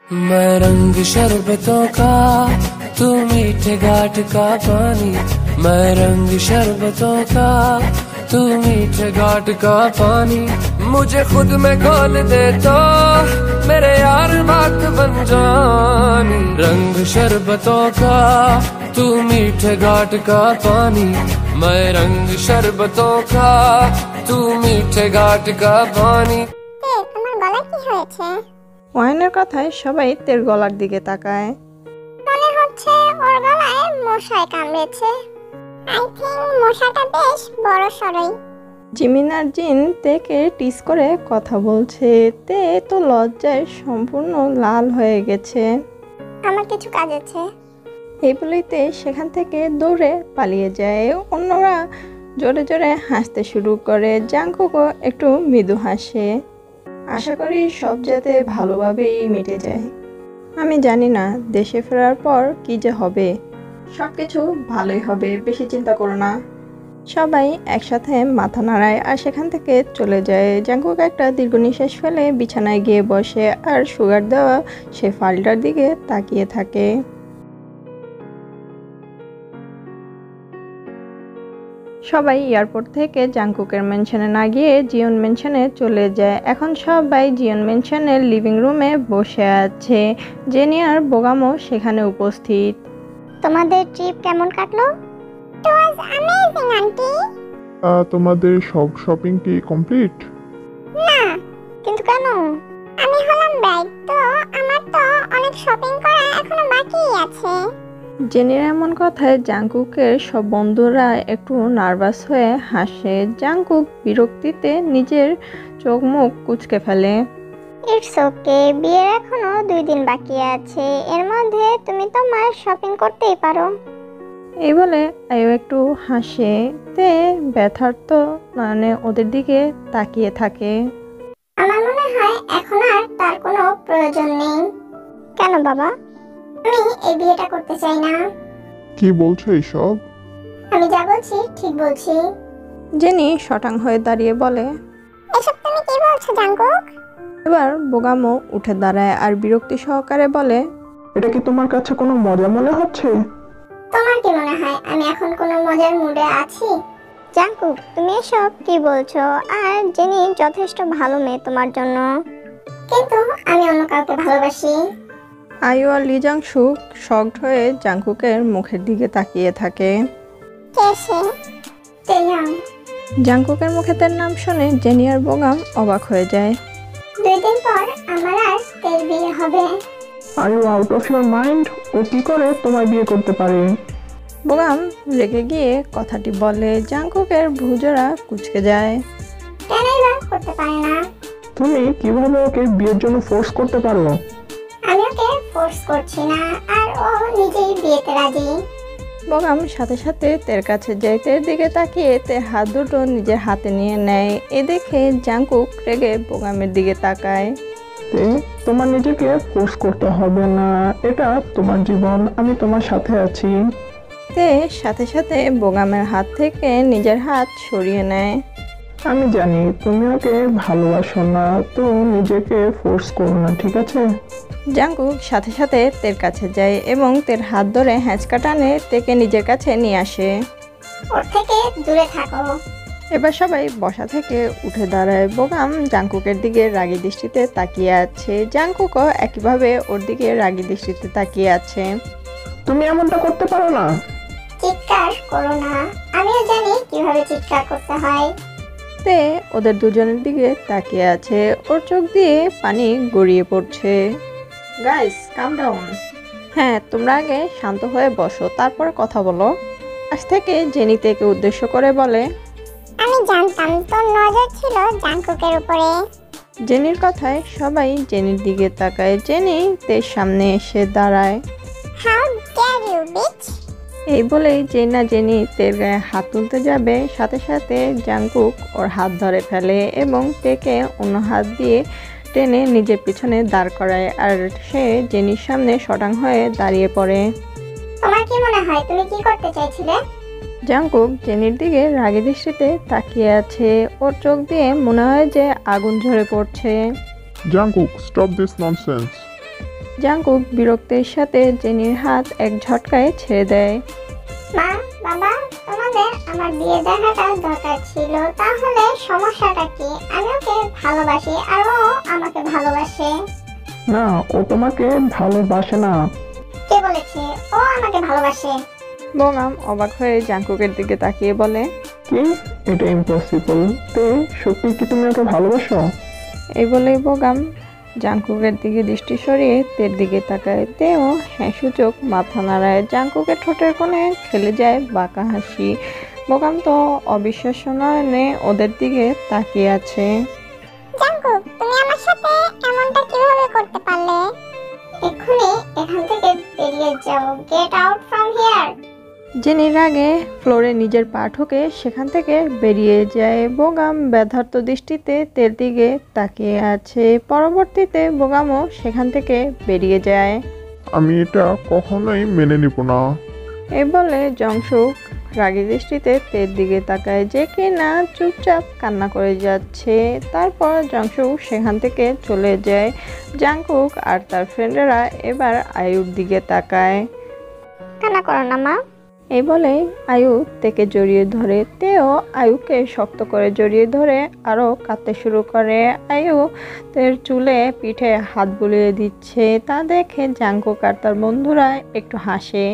मैं रंग शरबतों का, तू मीठे घाट का पानी। मैं रंग शरबतों का, तू मीठे घाट का पानी। मुझे खुद में खोल दे तो मेरे यार बात बन जानी। रंग शरबतों का, तू मीठे घाट का पानी। मैं रंग शरबतों का, तू मीठे घाट का पानी। তোমার গলা কি হয়েছে? ওয়াইনের কথায় সবাই তের গলার দিকে তাকায়। মনে হচ্ছে ওর গলায় মশায় কামড়েছে। আই থিংক মশাটা বেশ বড় সরই। জিমিন আর জিন তেকে টিস করে কথা বলছে। তে তো লজ্জায় সম্পূর্ণ লাল হয়ে গেছে। আমার কিছু কাজ আছে। এই বলেই তে সেখান থেকে দৌড়ে পালিয়ে যায়। অন্যরা জোরে জোরে হাসতে শুরু করে। জাংকুকও একটু মৃদু হাসে। আশা করি সব যাতে ভালোভাবেই মিটে যায়। আমি জানি না দেশে ফেরার পর কি যে হবে। সব কিছু ভালোই হবে, বেশি চিন্তা করো না। সবাই একসাথে মাথা নাড়ায় আর সেখান থেকে চলে যায়। জাংকুক একটা দীর্ঘ নিঃশ্বাস ফেলে বিছানায় গিয়ে বসে আর সুগার দেওয়া সে ফাইলটার দিকে তাকিয়ে থাকে। সবাই এয়ারপোর্ট থেকে জাংকুকের মেনশনে না গিয়ে জিয়ন মেনশনে চলে যায়। এখন সবাই জিয়ন মেনশনের লিভিং রুমে বসে আছে। জেনি আর বোগামও সেখানে উপস্থিত। তোমাদের ট্রিপ কেমন কাটলো? ইট ওয়াজ অ্যামেজিং আন্টি। তোমাদের সব শপিং কি কমপ্লিট? না, কিন্তু কেন? আমি হলাম ব্রাইড, তো আমার তো অনেক শপিং করা এখনো বাকি আছে। জেনির এমন কথায় জাংকুকের সব বন্ধুরা একটু নার্ভাস হয়ে হাসে। জাংকুক বিরক্তিতে নিজের চোখ মুখ কুঁচকে ফেলে। ইটস ওকে, বিয়ের এখনো 2 দিন বাকি আছে। এর মধ্যে তুমি তোমার শপিং করতেই পারো। এই বলে আয়ু একটু হাসে। তে ব্যথার্থ মানে ওদের দিকে তাকিয়ে থাকে। আমার মনে হয় এখন আর তার কোনো প্রয়োজন নেই। কেন বাবা? আমি এই বিয়েটা করতে চাই না। কি বলছো এইসব? আমি যা বলছি ঠিক বলছি। জেনি শটাং হয়ে দাঁড়িয়ে বলে, এসব তুমি কি বলছো জাংকুক? এবার বোগামো উঠে দাঁড়ায় আর বিরক্তি সহকারে বলে, এটা কি তোমার কাছে কোনো মজা মনে হচ্ছে? তোমার কি মনে হয় আমি এখন কোনো মজার মুডে আছি? জাংকুক, তুমি এসব কি বলছো? আর জেনি যথেষ্ট ভালো মেয়ে তোমার জন্য, কিন্তু আমি অন্য কাউকে ভালোবাসি। আয়ু আর লিজাংশুক শকড হয়ে জাংকুকের মুখের দিকে তাকিয়ে থাকে। কে সে? তেয়াং। জাংকুকের মুখে তার নাম শুনে জেনি আর বোগাম অবাক হয়ে যায়। 2 দিন পর আমার আর তের বিয়ে হবে। Are you out of your mind? ও কি করে তোমায় বিয়ে করতে পারে? বোগাম রেগে গিয়ে কথাটি বলে। জাংকুকের ভুজরা কুঁচকে যায়। কেনই বা করতে পারে না? তুমি কিভাবে ওকে বিয়ের জন্য ফোর্স করতে পারো? আমি ওকে ফোর্স করছি না, আর ও নিজেই বিয়েতে রাজি। বোগাম সাথে সাথে তের কাছে যায়। তের দিকে তাকিয়ে তের হাত দুটো নিজের হাতে নিয়ে নেয়। এ দেখে জাংকুক রেগে বোগামের দিকে তাকায়। তোমার নিজেকে ফোর্স করতে হবে না, এটা তোমার জীবন, আমি তোমার সাথে আছি। তে সাথে সাথে বোগামের হাত থেকে নিজের হাত সরিয়ে নেয়। আমি জানি তুমি ওকে ভালোবাসো না, তো নিজেকে ফোর্স করো না, ঠিক আছে? জাংকুক সাথে সাথে তের কাছে যায় এবং তের হাত ধরে হ্যাঁচকা টানে তেকে নিজের কাছে নিয়ে আসে। ওর থেকে দূরে থাকো। এবার সবাই বসা থেকে উঠে দাঁড়ায়। বোগাম জাংকুকের দিকে রাগী দৃষ্টিতে তাকিয়ে আছে। জাংকুকও একইভাবে ওর দিকে রাগী দৃষ্টিতে তাকিয়ে আছে। তুমি এমনটা করতে পারো না। চিৎকার করো না, আমিও জানি কিভাবে চিৎকার করতে হয়। তে ওদের দুজনের দিকে তাকিয়ে আছে। ওর চোখ দিয়ে পানি গড়িয়ে পড়ছে। Guys calm down. হ্যাঁ, তোমরা আগে শান্ত হয়ে বসো, তারপর কথা বলো। আজ থেকে জেনি তেকে উদ্দেশ্য করে বলে, আমি জানতাম তোর নজর ছিল জাংকুকের উপরে। জেনির কথায় সবাই জেনির দিকে তাকায়। জেনি তের সামনে এসে দাঁড়ায়। How dare you bitch? এই বলেই জেনি তের গায়ে হাত তুলতে যাবে, সাথে সাথে জাংকুক ওর হাত ধরে ফেলে এবং তেকে অন্য হাত দিয়ে টেনে নিজের পিছনে দাঁড় করায় আর সে জেনির সামনে শটাং হয়ে দাঁড়িয়ে পড়ে। তোমার কি মনে হয় তুমি কি করতে চাইছিলে? জাংকুক জেনির দিকে রাগী দৃষ্টিতে তাকিয়ে আছে। ওর চোখ দিয়ে মনে হয় যে আগুন ঝরে পড়ছে। Jungkook, stop this nonsense. Jungkook বিরক্তির সাথে জেনির হাত এক ঝটকায় ছেড়ে দেয়। মা, বাবা, তোমাদের আমার বিয়ে দেখাটা দরকার ছিল, তাহলে সমস্যাটা কি? আমি ওকে ভালোবাসি আর ও আমাকে ভালোবাসে। না, ও তোমাকে ভালোবাসে না। কে বলেছে ও আমাকে ভালোবাসে? বোগাম অবাক হয়ে জাংকুকের দিকে তাকিয়ে বলে, কি? এটা ইম্পসিবল। তে সত্যি কি তুমি ওকে ভালোবাসো? এই বলেই বোগাম জাংকুকের দিকে দৃষ্টি সরিয়ে তের দিকে তাকায়। তেও হ্যাঁ সূচক মাথা নাড়ায়। জাংকুকের ঠোঁটের কোণে খেলে যায় বাঁকা হাসি। বোগাম তো অবিশ্বাস্য নয়নে ওদের দিকে তাকিয়ে আছে। জাংকুক, তুমি আমার সাথে এমনটা কিভাবে করতে পারলে? এক্ষুনি এখান থেকে বেরিয়ে যাও। Get out from here. জেনির আগে ফ্লোরে নিজের পা ঠুকে সেখান থেকে বেরিয়ে যায়। বোগাম ব্যথার্ত দৃষ্টিতে তের দিকে তাকিয়ে আছে। পরবর্তীতে বোগামও সেখান থেকে বেরিয়ে যায়। আমি এটা কখনোই মেনে নিব না। এই বলে জংশুক রাগী দৃষ্টিতে তের দিকে তাকায়, যে কি না চুপচাপ কান্না করে যাচ্ছে। তারপর জংশুক সেখান থেকে চলে যায়। জাংকুক আর তার ফ্রেন্ডেরা এবার আয়ুর দিকে তাকায়। কান্না করো না মা। এই বলে আয়ু তেকে জড়িয়ে ধরে। তেও আয়ুকে শক্ত করে জড়িয়ে ধরে আরও কাঁদতে শুরু করে। আয়ু তের চুলে পিঠে হাত বুলিয়ে দিচ্ছে। তা দেখে জাংকুক আর তার বন্ধুরা একটু হাসে।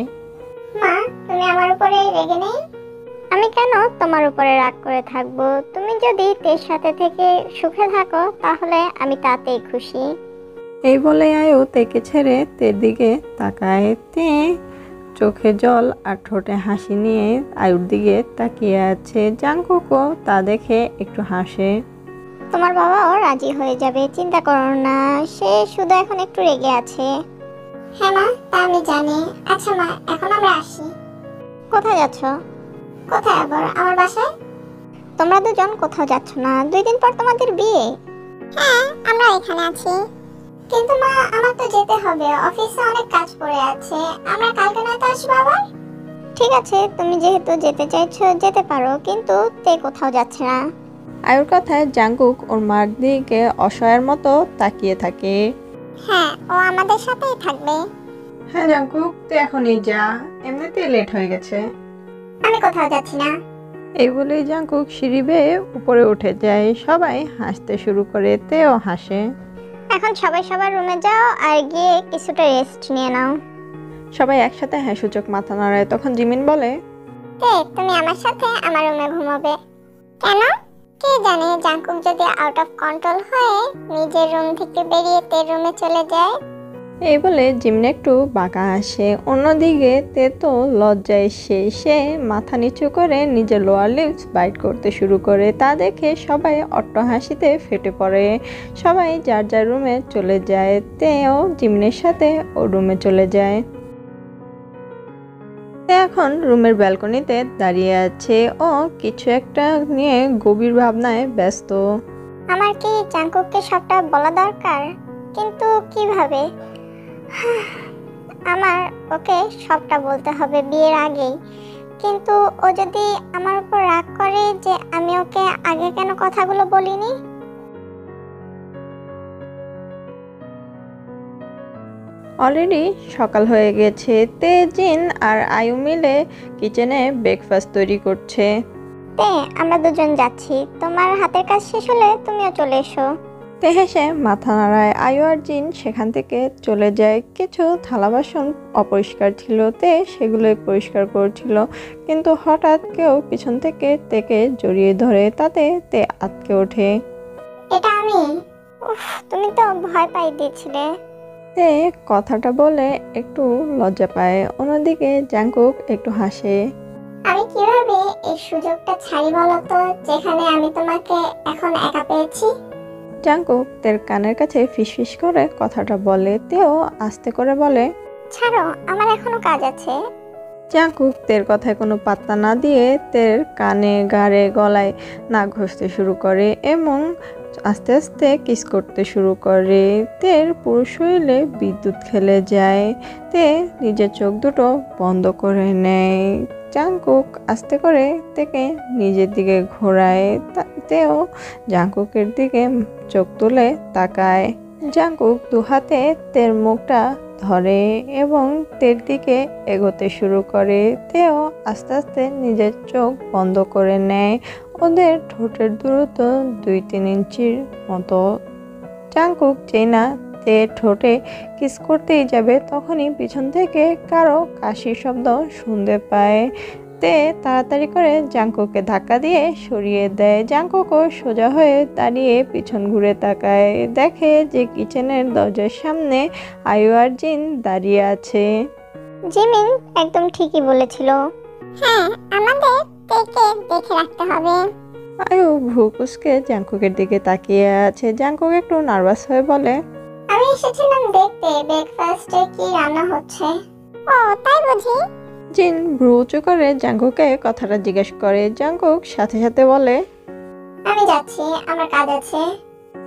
মা, তুমি আমার উপরে রেগে নেই? আমি কেন তোমার উপরে রাগ করে থাকবো? তুমি যদি তের সাথে থেকে সুখে থাকো তাহলে আমি তাতেই খুশি। এই বলে আয়ু তেকে ছেড়ে তের দিকে তাকায়। তে চোখে জল আর ঠোঁটে হাসি নিয়ে আয়ুর দিকে তাকিয়ে আছে। জাংকুকও তা দেখে একটু হাসে। তোমার বাবাও রাজি হয়ে যাবে, চিন্তা করো না। সে শুধু এখন একটু রেগে আছে। হ্যাঁ মা, তা আমি জানি। আচ্ছা মা, এখন আমরা আসি। কোথায় যাচ্ছ? কোথায় আবার? আমার বাসায়। তোমরা দুজন কোথাও যাচ্ছ না, 2 দিন পর তোমাদের বিয়ে। হ্যাঁ, আমরা এখানে আছি। কিন্তু মা, আমার তো যেতে হবে, অফিসে অনেক কাজ পড়ে আছে। আমরা কালকে নয়তো আসবো আবার। ঠিক আছে, তুমি যেহেতু যেতে চাইছো যেতে পারো, কিন্তু তে কোথাও যাচ্ছে না। আয়ুর কথায় জাংকুক ওর মার দিকে অসহায়ের মতো তাকিয়ে থাকে। হ্যাঁ, ও আমাদের সাথেই থাকবে। হ্যাঁ জাংকুক, তুই এখনই যা, এমনিতেই লেট হয়ে গেছে। আমি কোথাও যাচ্ছি না। এই বলেই জাংকুক সিঁড়ি বেয়ে উপরে উঠে যায়। সবাই হাসতে শুরু করে। তেও হাসে। এখন সবাই সবার রুমে যাও আর গিয়ে কিছুটা রেস্ট নিয়ে নাও। সবাই একসাথে হ্যাঁ সূচক মাথা নাড়ায়। তখন জিমিন বলে, তে, তুমি আমার সাথে আমার রুমে ঘুমাবে। কেন? কে জানে, জাংকুক যদি আউট অফ কন্ট্রোল হয়ে নিজের রুম থেকে বেরিয়ে তের রুমে চলে যায়। এই বলে জিমিন একটু বাঁকা হাসে। অন্যদিকে তে তো লজ্জায় সে মাথা নিচু করে নিজের লোয়ার লিপস বাইট করতে শুরু করে। তা দেখে সবাই অট্ট হাসিতে ফেটে পড়ে। সবাই যার যার রুমে চলে যায়। তেও জিমিনের সাথে ও রুমে চলে যায়। তে এখন রুমের ব্যালকনিতে দাঁড়িয়ে আছে। ও কিছু একটা নিয়ে গভীর ভাবনায় ব্যস্ত। আমার কি জাংকুককে সবটা বলা দরকার? কিন্তু কিভাবে? আমার ওকে সবটা বলতে হবে বিয়ের আগেই। কিন্তু ও যদি আমার উপর রাগ করে যে আমি ওকে আগে কেন কথাগুলো বলিনি। অলরেডি সকাল হয়ে গেছে। তে, জিন আর আয়ু মিলে কিচেনে ব্রেকফাস্ট তৈরি করছে। তে, আমরা দুজন যাচ্ছি, তোমার হাতের কাজ শেষ হলে তুমিও চলে এসো। তে হেসে মাথা নাড়ায়। আয়ু আর জিন সেখান থেকে চলে যায়। কিছু থালা বাসন অপরিষ্কার ছিল, তে সেগুলোই পরিষ্কার করছিল। কিন্তু হঠাৎ কেউ পিছন থেকে তেকে জড়িয়ে ধরে। তাতে তে আঁতকে ওঠে। এটা আমি। উফ, তুমি তো ভয় পাই দিয়েছিলে। তে কথাটা বলে একটু লজ্জা পায়। অন্যদিকে জাংকুক একটু হাসে। আমি কিভাবে এই সুযোগটা ছাড়ি বলো তো, যেখানে আমি তোমাকে এখন একা পেয়েছি। জাংকুক তের কানের কাছে ফিসফিস করে কথাটা বলে। তেও আস্তে করে বলে, ছাড়ো, আমার এখনো কাজ আছে। জাংকুক তের কথায় কোনো পাত্তা না দিয়ে তের কানে, গাড়ে, গলায় নাক ঘষতে শুরু করে এবং আস্তে আস্তে কিস করতে শুরু করে। তের পুরো শরীরে বিদ্যুৎ খেলে যায়। তে নিজের চোখ দুটো বন্ধ করে নেয়। জাংকুক আস্তে করে তেকে নিজের দিকে ঘোরায়। তেও জাংকুকের দিকে চোখ তুলে তাকায়। জাঙ্কুক দু হাতে তের মুখটা ধরে এবং তের দিকে এগোতে শুরু করে। তেও আস্তে আস্তে নিজের চোখ বন্ধ করে নেয়। ওদের ঠোঁটের দূরত্ব 2-3 ইঞ্চির মতো। জাঙ্কুক যেই না তে ঠোঁটে কিস করতেই যাবে তখনই পিছন থেকে কারো কাশির শব্দ শুনতে পায়। তে তাড়াতাড়ি করে জাঙ্কুককে ধাক্কা দিয়ে সরিয়ে দেয়। জাঙ্কুকও সোজা হয়ে দাঁড়িয়ে পিছন ঘুরে তাকায়, দেখে যে কিচেনের দরজার সামনে আয়ু আর জিন দাঁড়িয়ে আছে। জিমিন একদম ঠিকই বলেছিল। হ্যাঁ, আমাদের তেকে দেখে রাখতে হবে। আয়ু ভ্রু কুঁচকে জাঙ্কুকের দিকে তাকিয়ে আছে। জাঙ্কুক একটু নার্ভাস হয়ে বলে, আমি এসেছিলাম দেখতে ব্রেকফাস্টে কি রান্না হচ্ছে। ও তাই বুঝি? জিন ভ্রু উঁচু করে জাঙ্কুককে কথাটা জিজ্ঞেস করে। জাঙ্কুক সাথে সাথে বলে, আমি যাচ্ছি, আমার কাজ আছে।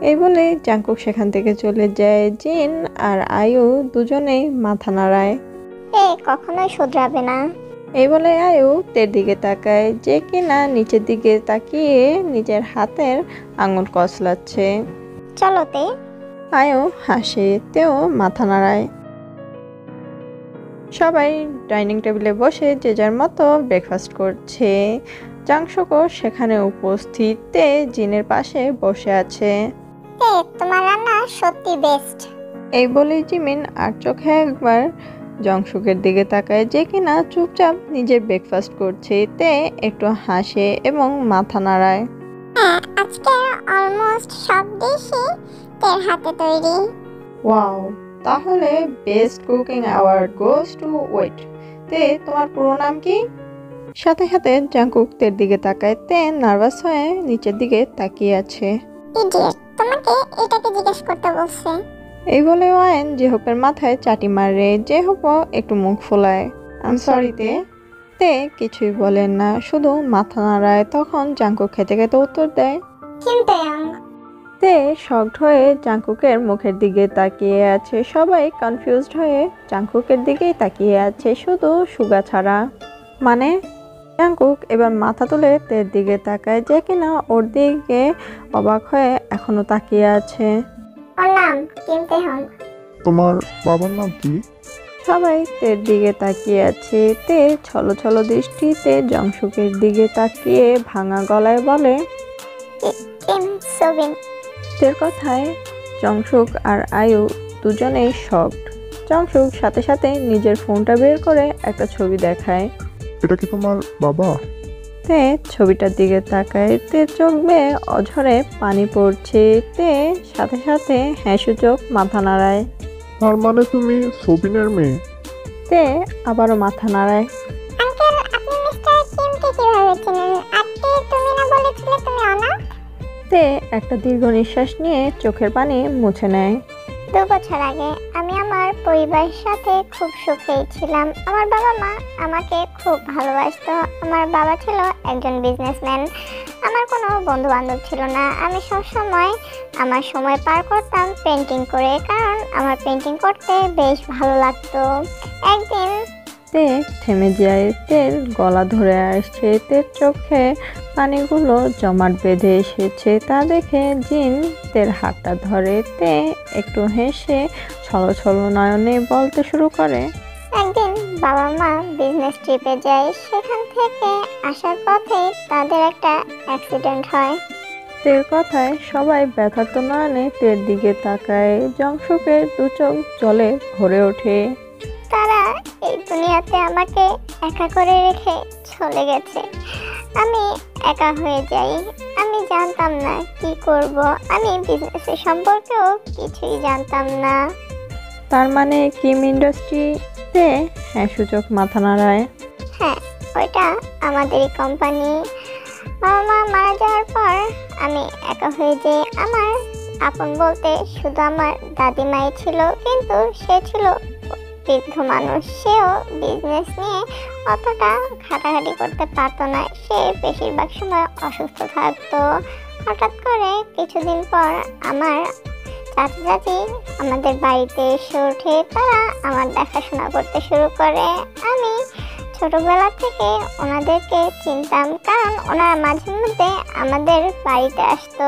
এই বলে জাঙ্কুক সেখান থেকে চলে যায়। জিন আর আয়ু দুজনেই মাথা নাড়ায়। এ কখনোই শুধরাবে না। এই বলে আয়ু তের দিকে তাকায়, যে কিনা নিচের দিকে তাকিয়ে নিজের হাতের আঙুল কচলাচ্ছে। চলো তে। আয়ু হাসে, তেও মাথা নাড়ায়। সবাই ডাইনিং টেবিলে বসে যে যার মতো ব্রেকফাস্ট করছে। জাংশুকও সেখানে উপস্থিত। তে জিনের পাশে বসে আছে। তে, তোমার রান্না সত্যি বেস্ট। এই বলেই জিমিন আর চোখে একবার জংশুকের দিকে তাকায়, যে কিনা চুপচাপ নিজের ব্রেকফাস্ট করছে। তে একটু হাসে এবং মাথা নাড়ায়। হ্যাঁ, আজকে অলমোস্ট সব ডিশই তের হাতে তৈরি। ওয়াও, তাহলে best cooking award goes to wait. তে, তোমার পুরো নাম কি? সাথে সাথে জাঙ্কুক তের দিকে তাকায়। তে নার্ভাস হয়ে নিচের দিকে তাকিয়ে আছে। ইডিয়েট, তোমাকে এটাকে জিজ্ঞেস করতে বলছে। এই বলে ওয়াইন জেহপের মাথায় চাটি মারে। জেহপ একটু মুখ ফোলায়। আই এম সরি তে। তে কিছুই বলেন না, শুধু মাথা নাড়ায়। তখন জাঙ্কুক খেতে খেতে উত্তর দেয়, কিমটায়াং। তে শকড হয়ে জাঙ্কুকের মুখের দিকে তাকিয়ে আছে। সবাই কনফিউজড হয়ে জাঙ্কুকের দিকেই তাকিয়ে আছে, শুধু সুগা ছাড়া। মানে? জাঙ্কুক এবার মাথা তুলে তের দিকে তাকায়, যে কিনা ওর দিকে অবাক হয়ে এখনো তাকিয়ে আছে। ওর নাম কিমটায়াং। তোমার বাবার নাম কি? সবাই তের দিকে তাকিয়ে আছে। তে ছলো ছলো দৃষ্টিতে জংশুকের দিকে তাকিয়ে ভাঙা গলায় বলে, কিম সোবিন। তের কথায় জংশুক আর আয়ু দুজনেই শকড। জংশুক সাথে সাথে নিজের ফোনটা বের করে একটা ছবি দেখায়। এটা কি তোমার বাবা? তে ছবিটার দিকে তাকায়। তে চোখ বেয়ে অঝরে পানি পড়ছে। তে সাথে সাথে হ্যাঁ সূচক মাথা নাড়ায়। তার মানে তুমি সবিনের মেয়ে? তে আবারও মাথা নাড়ায়। আঙ্কেল, আপনি মিস্টার কিমকে কিভাবে চেনেন? আন্টি, তুমি না বলেছিলে তুমি অনাথ? তে একটা দীর্ঘ নিঃশ্বাস নিয়ে চোখের পানি মুছে নেয়। 2 বছর আগে আমি আমার পরিবারের সাথে খুব সুখেই ছিলাম। আমার বাবা মা আমাকে খুব ভালোবাসতো। আমার বাবা ছিল একজন বিজনেসম্যান। আমার কোনো বন্ধু বান্ধব ছিল না। আমি সবসময় আমার সময় পার করতাম পেন্টিং করে, কারণ আমার পেন্টিং করতে বেশ ভালো লাগতো। একদিন তে থেমে যায়। তের গলা ধরে আসছে। তের চোখে পানিগুলো জমাট বেঁধে এসেছে। তা দেখে জিন তের হাতটা ধরে। তে একটু হেসে ছলো ছলো নয়নে বলতে শুরু করে, একদিন বাবা মা বিজনেস ট্রিপে যায়। সেখান থেকে আসার পথে তাদের একটা অ্যাক্সিডেন্ট হয়। তের কথায় সবাই ব্যথার্ত নয়নে তের দিকে তাকায়। জংশুকের দু চোখ জলে ভরে ওঠে। তারা এই দুনিয়াতে আমাকে একা করে রেখে চলে গেছে। আমি একা হয়ে যাই। আমি জানতাম না কি করব। আমি বিজনেসের সম্পর্কেও কিছুই জানতাম না। তার মানে কিম ইন্ডাস্ট্রিতে হ্যাঁ সূচক মাথা নাড়ায়। হ্যাঁ, ওইটা আমাদেরই কোম্পানি। বাবা মা মারা যাওয়ার পর আমি একা হয়ে যাই। আমার আপন বলতে শুধু আমার দাদিমাই ছিল, কিন্তু সে ছিল বৃদ্ধ মানুষ। সেও বিজনেস নিয়ে অতটা ঘাটাঘাটি করতে পারতো না। সে বেশিরভাগ সময় অসুস্থ থাকতো। হঠাৎ করে কিছুদিন পর আমার চাচা চাচি আমাদের বাড়িতে এসে ওঠে। তারা আমার দেখাশোনা করতে শুরু করে। আমি ছোটবেলা থেকে ওনাদেরকে চিনতাম, কারণ ওনারা মাঝে মধ্যে আমাদের বাড়িতে আসতো।